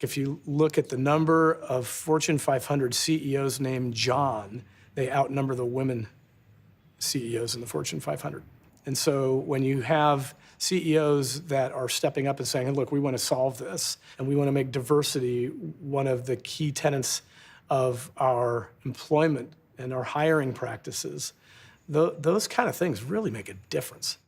If you look at the number of Fortune 500 CEOs named John, they outnumber the women CEOs in the Fortune 500. And so when you have CEOs that are stepping up and saying, hey, look, we want to solve this, and we want to make diversity one of the key tenets of our employment and our hiring practices, those kind of things really make a difference.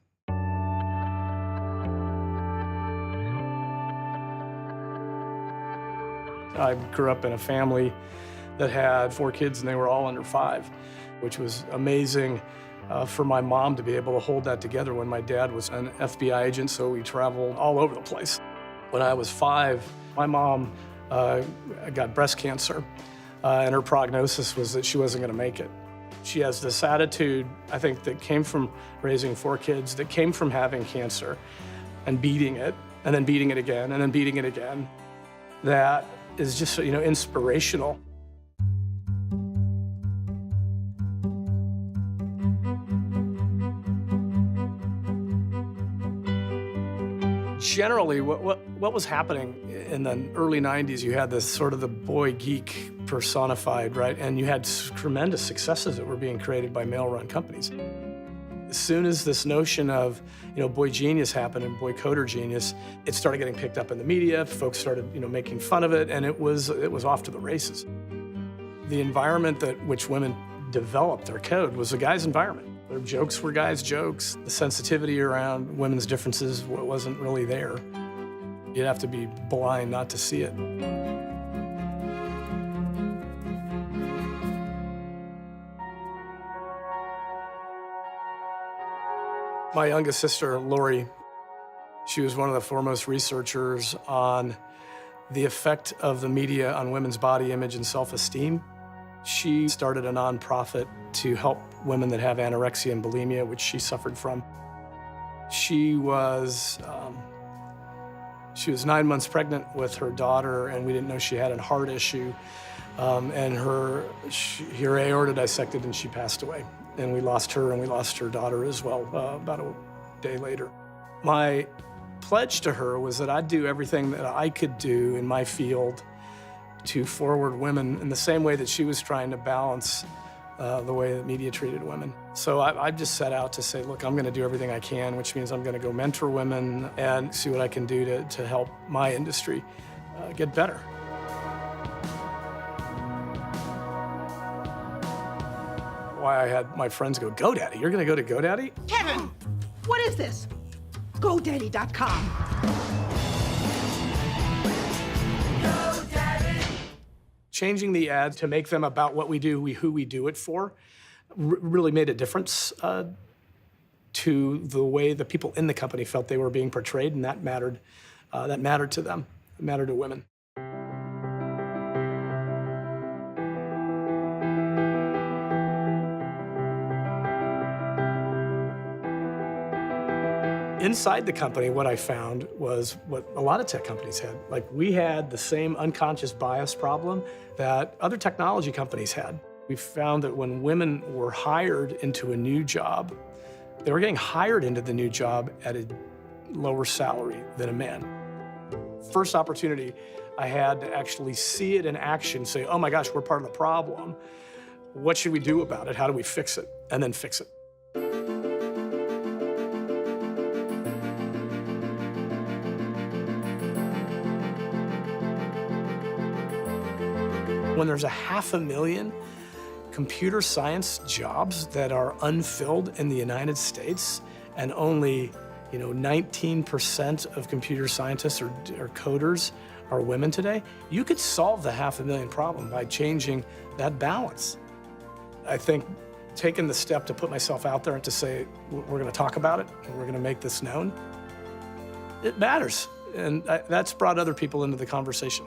I grew up in a family that had 4 kids, and they were all under 5, which was amazing for my mom to be able to hold that together when my dad was an FBI agent, so we traveled all over the place. When I was 5, my mom got breast cancer, and her prognosis was that she wasn't going to make it. She has this attitude, I think, that came from raising 4 kids, that came from having cancer and beating it, and then beating it again, and then beating it again, that is just, inspirational. Generally, what was happening in the early 90s, you had this sort of the boy geek personified, right? And you had tremendous successes that were being created by male-run companies. As soon as this notion of, boy genius happened and boy coder genius, it started getting picked up in the media. Folks started, making fun of it, and it was off to the races. The environment which women developed their code was a guy's environment. Their jokes were guys' jokes. The sensitivity around women's differences wasn't really there. You'd have to be blind not to see it. My youngest sister, Lori, she was one of the foremost researchers on the effect of the media on women's body image and self-esteem. She started a nonprofit to help women that have anorexia and bulimia, which she suffered from. She was 9 months pregnant with her daughter, and we didn't know she had a heart issue. And her aorta dissected, and she passed away. And we lost her, and we lost her daughter as well about a day later. My pledge to her was that I'd do everything that I could do in my field to forward women in the same way that she was trying to balance the way that media treated women. So I just set out to say, look, I'm going to do everything I can, which means I'm going to go mentor women and see what I can do to help my industry get better. Why I had my friends go, GoDaddy? You're going to go to GoDaddy? Kevin, what is this? GoDaddy.com. Changing the ad to make them about what we do, who we do it for, really made a difference to the way the people in the company felt they were being portrayed, and that mattered to them. It mattered to women. Inside the company, what I found was what a lot of tech companies had. Like, we had the same unconscious bias problem that other technology companies had. We found that when women were hired into a new job, they were getting hired into the new job at a lower salary than a man. First opportunity I had to actually see it in action, say, oh my gosh, we're part of the problem. What should we do about it? How do we fix it? And then fix it. When there's 500,000 computer science jobs that are unfilled in the United States, and only 19% of computer scientists or coders are women today, you could solve the 500,000 problem by changing that balance. I think taking the step to put myself out there and to say, we're going to talk about it, and we're going to make this known, it matters. And that's brought other people into the conversation.